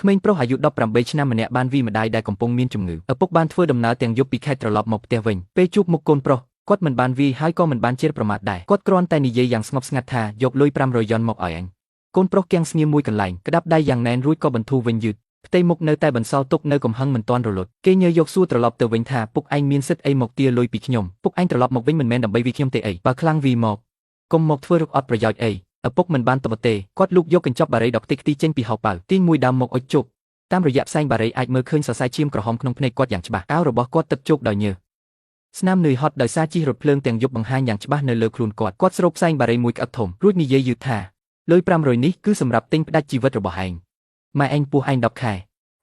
ក្មេងប្រុសអាយុ18ឆ្នាំម្នាក់បានវាយម្ដាយដែលកំពុងមានជំងឺឪពុកបានធ្វើដំណើរទាំងយប់ពីខេត្តត្រឡប់មកផ្ទះវិញពេលជួបមុខកូនប្រុសគាត់មិនបានវាយហើយក៏មិនបានជេរប្រមាថដែរគាត់គ្រាន់តែនិយាយយ៉ាងស្ងប់ស្ងាត់ថាយកលុយ500យ៉នមកឲ្យអញកូនប្រុសគាំងស្ងៀមមួយកន្លែងក្តាប់ដៃយ៉ាងណែនរួចក៏បន្ធូរវិញយឺតផ្ទៃមុខនៅតែបន្សល់ទុកនៅកំហឹងមិនទាន់រលត់គេញើយកសួរត្រឡប់ទៅវិញថាពុកឯងមានសិទ្ធិអីមកទារលុយពីខ្ញុំពុកឯងត្រឡប់មកវិញមិនមែនដើម្បីវាយខ្ញុំទេអីបើខ្លាំងវាមកកុំមកធ្វើរឹកអត់ប្រយោជន៍អីឪពុកមិនបានតបទេគាត់លូកយកកញ្ចប់បារីដកខ្ទេចខ្ទីចេញពីហោប៉ៅទាញមួយដើមមកអុជជប់តាមរយៈផ្សែងបារីអាចមើលឃើញសរសៃឈាមក្រហមក្នុងភ្នែកគាត់យ៉ាងច្បាស់អាវរបស់គាត់ទឹកជោកដោយញើសស្នាមនឿយហត់ដោយសារជិះរថភ្លើងទាំងយប់បង្ហាញយ៉ាងច្បាស់នៅលើខ្លួនគាត់ស្រូបផ្សែងបារីមួយក្អឹបធំរួចនិយាយយឺតថាលុយ500នេះគឺសម្រាប់ទិញផ្ដាច់ជីវិតរបស់ឯងម៉ែឯងពោះឯង10ខែ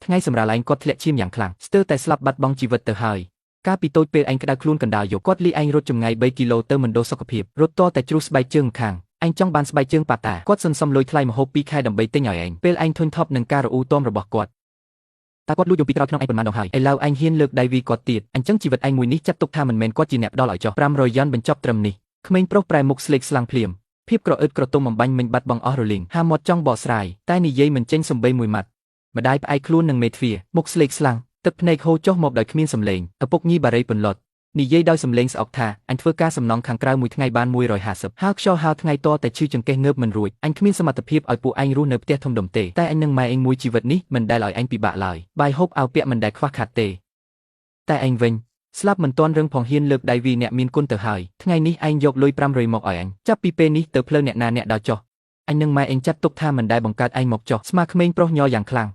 ថ្ងៃសម្រាប់ឯងគាត់ធ្លាក់ឈាមយ៉ាងខ្លាំងស្ទើរតែស្លាប់បាត់បង់ជីវិតទៅហើយកាលពីតូចពេលឯងក្តៅខ្លួនកណ្ដាលយប់គាត់លីឯងរត់ចម្ងាយ3គីឡូទៅមណ្ឌលសុខភាពរត់តតែជ្រុះស្បែកជើងម្ខាងឯងចង់បានស្បែកជើងប៉ាតាគាត់សន្សំលុយថ្លៃម្ហូប2ខែដើម្បីទិញឲ្យឯងពេលឯងធុញថប់នឹងការរអ៊ូតមរបស់គាត់តែគាត់លួចយកពីក្រោយក្នុងឯងប៉ុន្មានដងហើយឥឡូវឯងហ៊ានលើកដៃវីគាត់ទៀតអញ្ចឹងជីវិតឯងមួយនេះចាត់ទុកថាមិនមែនគាត់ជាអ្នកផ្ដល់ឲ្យចុះ500យ៉នបញ្ចប់ត្រឹមនេះក្មេងប្រុសប្រែមុខស្លេកស្លាំងភ្លាមភាពក្រអឺតក្រទុំអំបាញ់មិញបាត់បង់អស់រលីងហាមាត់ចង់បកស្រាយតែនិយាយមិនចេញសំបីមួយម៉ាត់ម្ដាយផ្អែកខ្លួននឹងមេទ្វារមុខស្លេកស្លាំងទឹកភ្នែកហូរចុះមកដោយគ្មានសម្លេងឪពុកញីបារីពន្លត់និយាយដោយសម្លេងស្អុកថាអញធ្វើការសំណងខាងក្រៅមួយថ្ងៃបាន150ហើយខ្យល់ហាលថ្ងៃតតែឈឺចង្កេះងើបមិនរួចអញគ្មានសមត្ថភាពឲ្យពួកឯងរស់នៅផ្ទះធំដុំទេតែអញនឹងម៉ែឯងមួយជីវិតនេះមិនដែលឲ្យអញពិបាកឡើយបាយហូបអាវពាក់មិនដែលខ្វះខាតទេតែឯងវិញស្លាប់មិនទាន់រឹងផងហ៊ានលើកដៃវីអ្នកមានគុណទៅហើយថ្ងៃនេះឯងយកលុយ500មកឲ្យអញចាប់ពីពេលនេះទៅផ្លូវអ្នកណាអ្នកដល់ចុះអញនឹងម៉ែឯងចាត់ទុកថាមិនដែលបង្កើតឯងមកចុះស្មាក្មេងប្រុសញ័រយ៉ាងខ្លាំ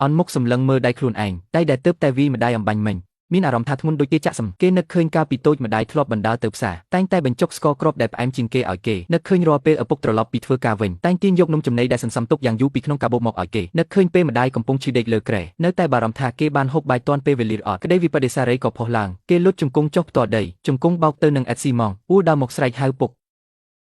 ងអន់មុខសម្លឹងមើលដៃខ្លួនឯងដៃដែលទើបតែវីម្ដាយអំបាញ់មិញមានអារម្មណ៍ថាធ្ងន់ដូចគេចាក់សំគេនឹកឃើញកាលពីតូចម្ដាយធ្លាប់បណ្ដាលទៅផ្សារតែងតែបញ្ចុកស្ករគ្រាប់ដែលផ្អែមជាងគេឲ្យគេនឹកឃើញរាល់ពេលឪពុកត្រឡប់ពីធ្វើការវិញតែងទាញយកនំចំណីដែលសន្សំទុកយ៉ាងយូរពីក្នុងកាបូបមកឲ្យគេនឹកឃើញពេលម្ដាយកំពុងឈឺដេកលើគ្រែនៅតែបារម្ភថាគេបានហូបបាយទាន់ពេលវេលាអត់ក្តីវិបដិសារីក៏ផុសឡើងគេលុតជង្គង់ចុះផ្ទាល់ដីជង្គង់បោកទៅនឹងអេតស៊ីម៉ងអ៊ូដើរមកស្រែកហៅពុក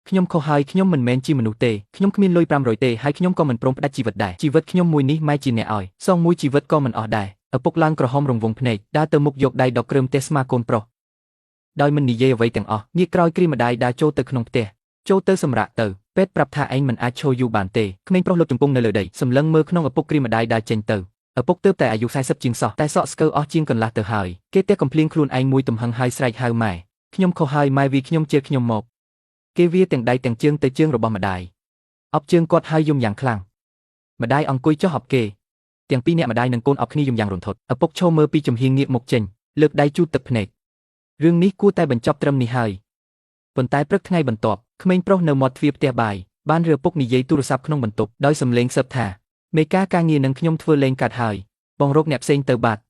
ខ្ញុំខុសហើយខ្ញុំមិនមែនជាមនុស្សទេខ្ញុំគ្មានលុយ500ទេហើយខ្ញុំក៏មិនព្រមផ្ដាច់ជីវិតដែរជីវិតខ្ញុំមួយនេះម៉ែជាអ្នកឲ្យសងមួយជីវិតក៏មិនអស់ដែរឪពុកឡើងក្រហមរង្វង់ភ្នែកដើរទៅមុខយកដៃដកគ្រើមទេស្មាកូនប្រុសដោយមិននិយាយអ្វីទាំងអស់ងាកក្រោយគ្រាម្ដាយដើរចូលទៅក្នុងផ្ទះចូលទៅសម្រាកទៅពេទ្យប្រាប់ថាឯងមិនអាចឈរយូរបានទេក្មេងប្រុសលុតជង្គង់នៅលើដីសម្លឹងមើលក្នុងឪពុកគ្រាម្ដាយដើរចេញទៅឪពុកទើបតែអាយុ40ជាងសោះតែសក់ស្កើអស់ជាងកន្លះទៅហើយគេទះកំភ្លៀងខ្លួនឯងមួយទំហឹងហើយស្រែកហៅម៉ែខ្ញុំខុសហើយម៉ែវីខ្ញុំជេរខ្ញុំមកគេវាទាំងដៃទាំងជើងទៅជើងរបស់ម្ដាយអបជើងគាត់ហើយយំយ៉ាងខ្លាំងម្ដាយអង្គុយចុះអបគេទាំងពីរអ្នកម្ដាយនិងកូនអបគ្នាយំយ៉ាងរន្ធត់ឪពុកឈរមើលពីចំហៀងងាកមុខចេញលើកដៃជូតទឹកភ្នែករឿងនេះគួរតែបញ្ចប់ត្រឹមនេះហើយប៉ុន្តែព្រឹកថ្ងៃបន្ទាប់ក្មេងប្រុសនៅមាត់ទ្វារផ្ទះបាយបានរឺឪពុកនិយាយទូរស័ព្ទក្នុងបន្ទប់ដោយសំឡេងសឹកថាមេការងារនឹងខ្ញុំធ្វើលេងកាត់ហើយបងរកអ្នកផ្សេងទៅបាត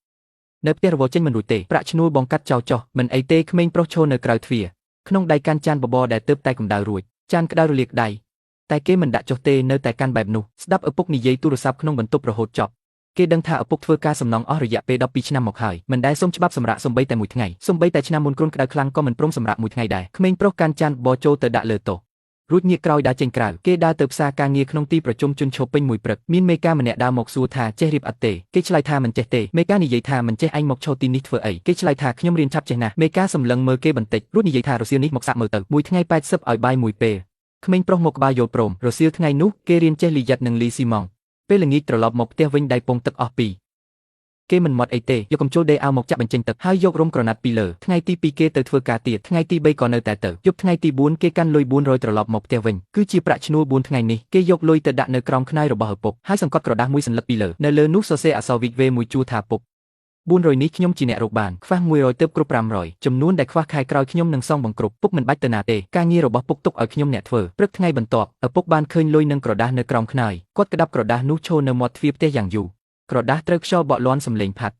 ់នៅផ្ទះរវល់ចេញមិនរួចទេប្រាក់ឈ្នួលបងកាត់ចោលចោះមិនអីទេក្មេងប្រុសឈរនៅក្រៅទ្វារក្នុងដៃកាន់ចានបបរដែលទើបតែកម្ដៅរួចចានក្ដៅរលាកដៃតែគេមិនដាក់ចុះទេនៅតែកាន់បែបនោះស្ដាប់ឪពុកនិយាយទូរស័ព្ទក្នុងបន្ទប់រហូតចប់គេដឹងថាឪពុកធ្វើការសំណងអស់រយៈពេល12ឆ្នាំមកហើយមិនដែលសុំច្បាប់សម្រាប់សំបីតែមួយថ្ងៃសំបីតែឆ្នាំមុនគ្រុនក្ដៅខ្លាំងក៏មិនព្រមសម្រាប់មួយថ្ងៃដែរក្មេងប្រុសកាន់ចានបបរចូលទៅដាក់លើតុរួចងាកក្រោយដើរចេញក្រៅគេដើរទៅផ្សារការងារក្នុងទីប្រជុំជនឈប់ពេញមួយព្រឹកមានមេការម្នាក់ដើរមកសួរថាចេះរៀបអត់ទេគេឆ្លើយថាមិនចេះទេមេការនិយាយថាមិនចេះឯងមកឈរទីនេះធ្វើអីគេឆ្លើយថាខ្ញុំរៀនឆាប់ចេះណាស់មេការសម្លឹងមើលគេបន្តិចរួចនិយាយថារសៀលនេះមកសាក់មើលទៅមួយថ្ងៃ80ឲ្យបាយមួយពេលក្មេងប្រុសមកក្បាលយល់ព្រមរសៀលថ្ងៃនោះគេរៀនចេះលីយ៉ាត់និងលីស៊ីម៉ងពេលល្ងាចត្រឡប់មកផ្ទះវិញដៃពងទឹកអស់ពីរគេមិនមកអីទេយកកំជុលដេអាវមកចាក់បញ្ចេញទឹកហើយយករំក្រណាត់ពីលើថ្ងៃទី2គេទៅធ្វើការទៀតថ្ងៃទី3ក៏នៅតែទៅយប់ថ្ងៃទី4គេកាន់លុយ400ត្រឡប់មកផ្ទះវិញគឺជាប្រាក់ឈ្នួល4ថ្ងៃនេះគេយកលុយទៅដាក់នៅក្រោមខ្នើយរបស់ឪពុកហើយសង្កត់ក្រដាសមួយសន្លឹកពីលើនៅលើនោះសរសេរអក្សរវិកវេមួយជួរថាពុក400នេះខ្ញុំជាអ្នករកបានខ្វះ100ទៅគ្រប់500ចំនួនដែលខ្វះខែក្រោយខ្ញុំនឹងសងបង្គ្រប់ពុកមិនបាច់ទៅណាទេការងាររបស់ពុកទុកឲ្យខ្ញុំអ្នកធ្វើព្រឹកថ្ងៃបន្ទាប់ឪពុកបានឃើញលុយនិងក្រដាសនៅក្រោមខ្នើយគាត់ក្តាប់ក្រដាសនោះឈរនៅមាត់ទ្វារផ្ទះយ៉ាងយូរក្រដាសត្រូវខ្យល់បក់លាន់សំឡេងផាត់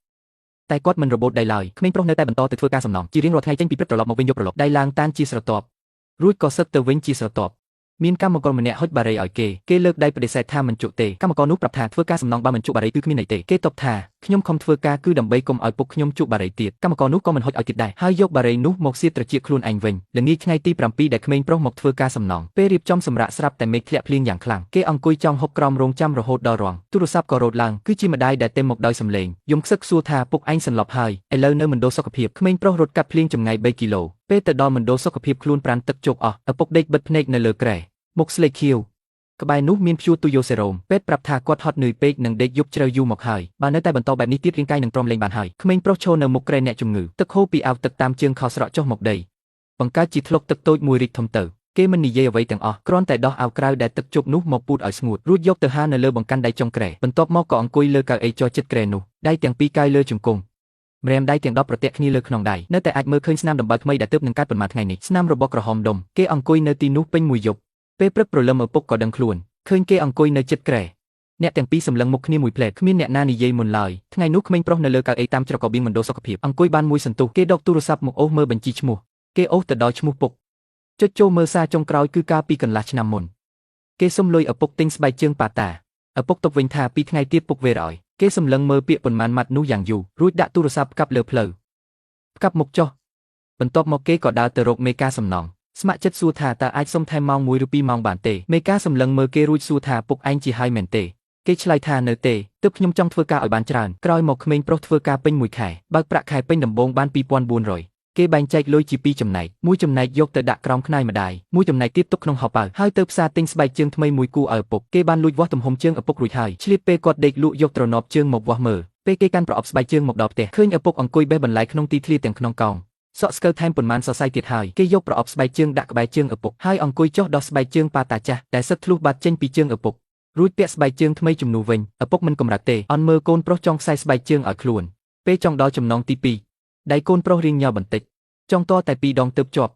តែគាត់មិនរបូតដៃឡើយក្មេងប្រុសនៅតែបន្តទៅធ្វើការសំណងជារៀងរាល់ថ្ងៃចេញពីព្រឹកត្រឡប់មកវិញយប់រលប់ដៃឡើងតានជាស្រទាប់រួចក៏សឹកទៅវិញជាស្រទាប់មានកម្មករម្នាក់ហុចបារីឲ្យគេលើកដៃបដិសេធថាមិនជក់ទេកម្មករនោះប្រាប់ថាធ្វើការសំណងបើមិនជក់បារីគឺគ្មានន័យទេគេតបថាខ្ញុំខំធ្វើការគឺដើម្បីកុំឲ្យពុកខ្ញុំជក់បារីទៀតកម្មករនោះក៏មិនហុចឲ្យទៀតដែរហើយយកបារីនោះមកសៀតត្រចៀកខ្លួនឯងវិញល្ងាចថ្ងៃទី7ដែលក្មេងប្រុសមកធ្វើការសំណងពេលរៀបចំសម្រាប់ស្រាប់តែមេឃធ្លាក់ភ្លៀងយ៉ាងខ្លាំងគេអង្គុយចង់ហូបក្រោមរោងចាំរហូតដល់រងទូរស័ព្ទក៏រោទឡើងគឺជាម្ដាយដែលទេមកដោយសំឡេងយំខ្សឹកសួរថាពុកឯងសន្លប់ហើយឥឡូវនៅមណ្ឌលសុខភាពក្មេងប្រុសរត់កាត់ភ្លៀងចម្ងាយ3គីឡូពេលទៅដល់មណ្ឌលសុខភាពខ្លួនប្រាណទឹកជោកអស់ឪពុកដេកបិទភ្នែកនៅលើគ្រែមុខស្លេកខៀវ ក្បែរនោះមានព្យួរទុយូសេរ៉ូមពេទ្យប្រាប់ថាគាត់ហត់នឿយពេកនិងដេកយប់ជ្រៅយូរមកហើយបើនៅតែបន្តបែបនេះទៀតរាងកាយនឹងទ្រាំលែងបានហើយក្មេងប្រុសឈរនៅមុខគ្រែអ្នកជំងឺទឹកហូរពីអាវទឹកតាមជើងខោស្រក់ចុះមកដីបង្កើតជាធ្លុកទឹកតូចមួយរីកធំទៅគេមិននិយាយអ្វីទាំងអស់គ្រាន់តែដោះអាវក្រៅដែលទឹកជប់នោះមកពូតឲ្យស្ងួតរួចយកទៅហាលនៅលើបង្កាន់ដៃចុងគ្រែបន្ទាប់មកក៏អង្គុយលើកៅអីចរជិតគ្រែនោះដៃទាំងពីរកាយលើជង្គង់ម្រាមដៃទាំង10ប្រទាក់គ្នាលើខ្នងដៃនៅតែអាចមើលឃើញស្នាមដំបៅថ្មីដែលទើបនឹងកើតប៉ុន្មានថ្ងៃនេះស្នាមរបស់ក្រហមដុំគេអង្គុយនៅទីនោះពេញមួយយប់ពេលព្រឹកព្រលឹមឪពុកក៏ដឹងខ្លួនឃើញគេអង្គុយនៅជិតគ្រែអ្នកទាំងពីរសម្លឹងមុខគ្នាមួយផ្លែតគ្មានអ្នកណានិយាយមុនឡើយថ្ងៃនោះក្មេងប្រុសនៅលើកៅអីតាមច្រករបៀងមណ្ឌលសុខភាពអង្គុយបានមួយសន្ទុះគេដកទូរស័ព្ទមកអូសមើលបញ្ជីឈ្មោះគេអូសទៅដល់ឈ្មោះពុកចុចចូលមើលសារចុងក្រោយគឺកាលពីកន្លះឆ្នាំមុនគេសុំលុយឪពុកទិញស្បែកជើងប៉ាតាឪពុកទុកវិញថា2ថ្ងៃទៀតពុកវេរឲ្យគេសម្លឹងមើលពាក្យប៉ុន្មានម៉ាត់នោះយ៉ាងយូររួចដាក់ទូរស័ព្ទផ្កាប់លើផ្លូវផ្កាប់មុខចុះបន្ទាប់មកគេក៏ដើរទៅរកមេការសំណងស្ម័គ្រចិត្តសួរថាតើអាចសុំថែមម៉ោង1ឬ2ម៉ោងបានទេមេការសម្លឹងមើលគេរួចសួរថាពុកឯងជាហើយមែនទេគេឆ្លើយថានៅទេទើបខ្ញុំចង់ធ្វើការឲ្យបានច្រើនក្រោយមកក្មេងប្រុសធ្វើការពេញមួយខែបើកប្រាក់ខែពេញដំបូងបាន2400គេបែងចែកលុយជា2ចំណែកមួយចំណែកយកទៅដាក់ក្រោមខ្នើយម្ដាយមួយចំណែកទៀតទុកក្នុងហោប៉ៅហើយទៅផ្សារទិញស្បែកជើងថ្មីមួយគូឲ្យឪពុកគេបានលួចវាស់ទំហំជើងឪពុករួចហើយឆ្លៀតពេលគាត់ដេកលក់យកទ្រនាប់ជើងមកវាស់មើលពេលគេកាន់ប្រអប់ស្បែកជើងមកដល់ផ្ទះឃើញឪពុកអង្គុយបេះបន្លែក្នុងទីធ្លាទាំងក្នុងកោងសក់ស្កើថែមប៉ុន្មានសរសៃទៀតហើយគេយកប្រអប់ស្បែកជើងដាក់ក្បែរជើងឪពុកហើយអង្គុយចុះដោះស្បែកជើងប៉ាតាចាស់ដែលសឹកធ្លុះបាត់ចេញពីជើងឪពុករួចពាក់ស្បែកជើងថ្មីជំនួសវិញឪពុកមិនកម្រើកទេអន់មើលកូនប្រុសចង់ខ្សែស្បែកជើងឲ្យខ្លួនពេលចង់ដល់ចំណងទី2ដៃកូនប្រុសរៀងញ័របន្តិចចង់តតែ2ដងទើបជាប់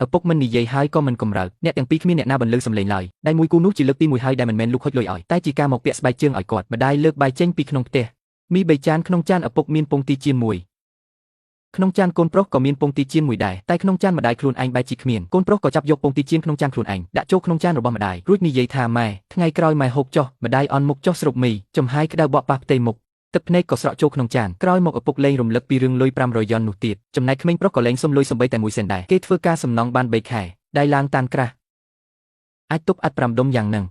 ឪពុកមិននិយាយហើយក៏មិនកម្រើកអ្នកទាំងពីរគ្មានអ្នកណាបន្លឺសំឡេងឡើយដៃមួយគូនោះជាលើកទី1ហើយដែលមិនមែនលូកហុចលុយឲ្យតែជាការមកពាក់ស្បែកជើងឲ្យគាត់ម្ដាយលើកបាយចេញពីក្នុងផ្ទះមី3ចានក្នុងចានឪពុកមានពងទីចៀនមួយក្នុងចានកូនប្រុសក៏មានពងទីចៀនមួយដែរតែក្នុងចានម្ដាយខ្លួនឯងបែរជាគ្មានកូនប្រុសក៏ចាប់យកពងទីចៀនក្នុងចានខ្លួនឯងដាក់ចូលក្នុងចានរបស់ម្ដាយរួចនិយាយថាម៉ែថ្ងៃក្រោយម៉ែហូបចុះម្ដាយអន់មុខចុះស្រូបមីចំហាយក្តៅបក់ប៉ះផ្ទៃមុខទឹកភ្នែកក៏ស្រក់ចូលក្នុងចានក្រោយមកឪពុកលែងរំលឹកពីរឿងលុយ500យ៉ននោះទៀតចំណែកក្មេងប្រុសក៏លែងសុំលុយសំបីតែ1សេនដែរគេធ្វើការសំណងបាន3ខែដៃឡើងតានក្រាស់អាចទប់អត់5ដុំយ៉ាងហ្នឹង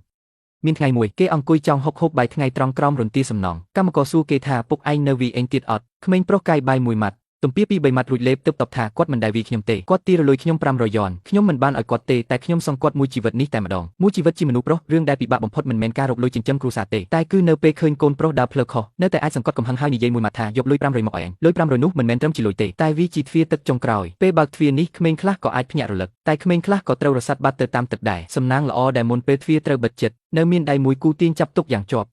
មានថ្ងៃមួយគេអង្គុយចង់ហូបបាយថ្ងៃត្រង់ក្រោមរន្ទាសំណងកម្មករសួរគេថាពុកឯងនៅវីអេងទៀតអត់ក្មេងប្រុសកាយបាយមួយម៉ាត់ទំពា2-3ម៉ាត់រួចលេបទើបតបថាគាត់មិនដែលវាខ្ញុំទេគាត់ទីរលួយខ្ញុំ500យ៉នខ្ញុំមិនបានឲ្យគាត់ទេតែខ្ញុំសងគាត់មួយជីវិតនេះតែម្ដងមួយជីវិតជាមនុស្សប្រុសរឿងដែលពិបាកបំផុតមិនមែនការរកលុយចិញ្ចឹមគ្រួសារទេតែគឺនៅពេលឃើញកូនប្រុសដើរផ្លូវខុសនៅតែអាចសង្កត់កំហឹងហើយនិយាយមួយម៉ាត់ថាយកលុយ500មកឲ្យឯងលុយ500នោះមិនមែនត្រឹមជាលុយទេតែវាជាទ្វារទឹកចុងក្រោយពេលបើកទ្វារនេះក្មេងខ្លះក៏អាចភ្ញាក់រលឹកតែក្មេងខ្លះក៏ត្រូវរសាត់បាត់ទៅតាមទឹកដែរសំណាងល្អដែលមុនពេលទ្វារត្រូវបិទជិតនៅមានដៃមួយគូទាញចាប់ទុកយ៉ាងជាប់